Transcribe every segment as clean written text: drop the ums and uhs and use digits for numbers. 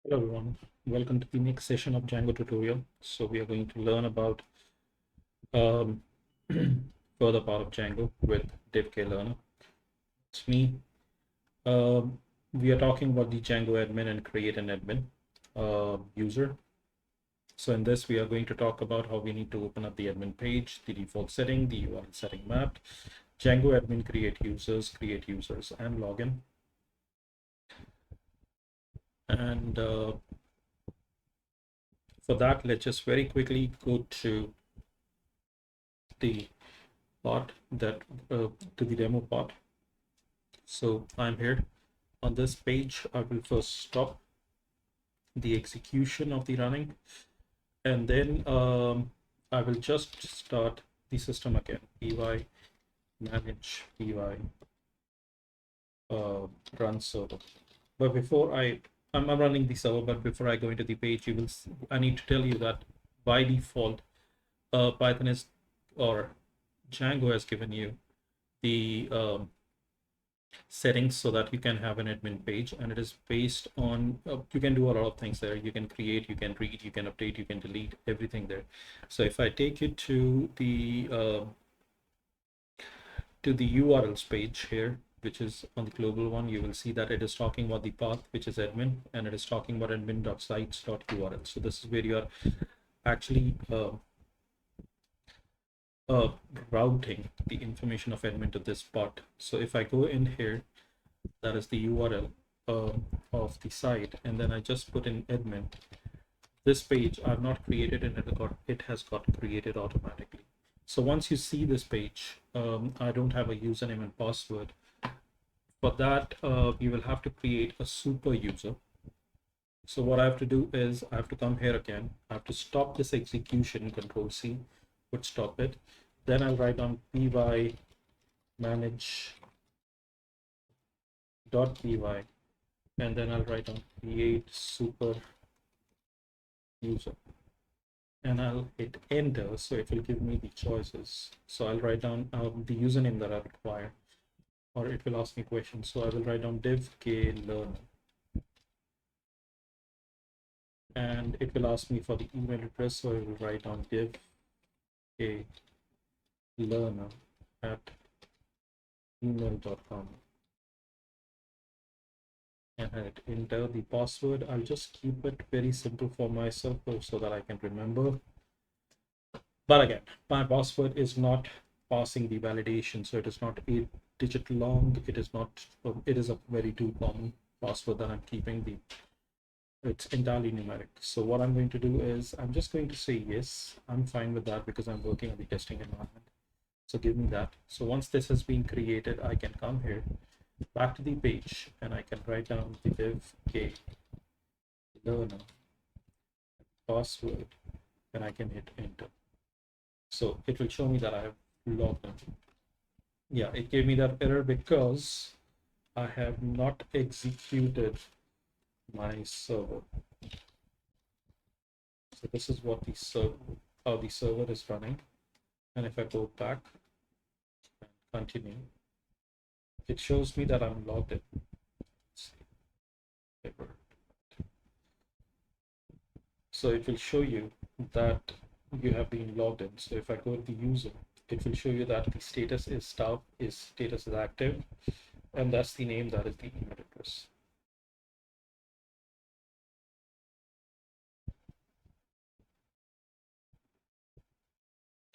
Hello everyone, welcome to the next session of Django tutorial. So we are going to learn about um, further part of Django with div.klearner. It's me. We are talking about the DjangoAdmin and create an admin user. So in this, we are going to talk about how we need to open up the admin page, the default setting, the URL setting mapped, DjangoAdmin create users, and login. And for that, let's just very quickly go to the part that to the demo part. So I'm here on this page. I will first stop the execution of the running, and then I will just start the system again. Py manage.py run server. But before I'm running the server, but before I go into the page, I need to tell you that by default, Python is or Django has given you the settings so that you can have an admin page, and it is based on you can do a lot of things there. You can create, you can read, you can update, you can delete, everything there. So if I take you to the URLs page here, which is on the global one, you will see that it is talking about the path, which is admin, and it is talking about admin.sites.url. So this is where you are actually routing the information of admin to this part. So if I go in here, that is the URL of the site, and then I just put in admin. This page I've not created, and it has got created automatically. So once you see this page, I don't have a username and password. For that, you will have to create a super user. So what I have to do is I have to come here again. I have to stop this execution, Control C, would stop it. Then I'll write down py manage.py, and then I'll write down create super user, and I'll hit enter. So it will give me the choices. So I'll write down the username that I require, or it will ask me questions. So I will write down div.klearner, and it will ask me for the email address. So I will write down div.klearner@gmail.com, and hit enter. The password, I'll just keep it very simple for myself so that I can remember. But again, my password is not passing the validation, so it is not 8-digit long. It is not. It is a very too common password that I'm keeping. It's entirely numeric. So what I'm going to do is I'm just going to say yes. I'm fine with that because I'm working on the testing environment. So give me that. So once this has been created, I can come here back to the page, and I can write down the div.klearner password, and I can hit enter. So it will show me that I have logged in. Yeah, it gave me that error because I have not executed my server. So this is what the server is running. And if I go back and continue, it shows me that I'm logged in. So it will show you that you have been logged in. So if I go to the user, it will show you that the status is status is active, and that's the name, that is the email address.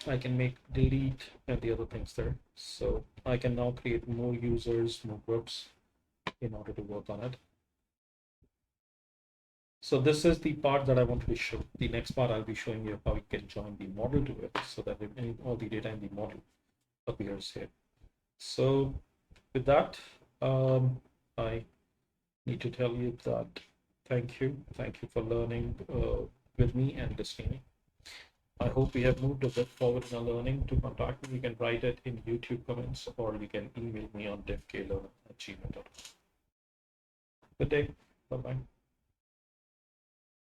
I can make delete and the other things there. So I can now create more users, more groups in order to work on it. So this is the part that I wanted to show. The next part, I'll be showing you how you can join the model to it so that all the data in the model appears here. So with that, I need to tell you that thank you for learning with me and listening. I hope we have moved a bit forward in our learning. To contact me, you can write it in YouTube comments, or you can email me on divklearner@gmail.com. Good day. Bye-bye.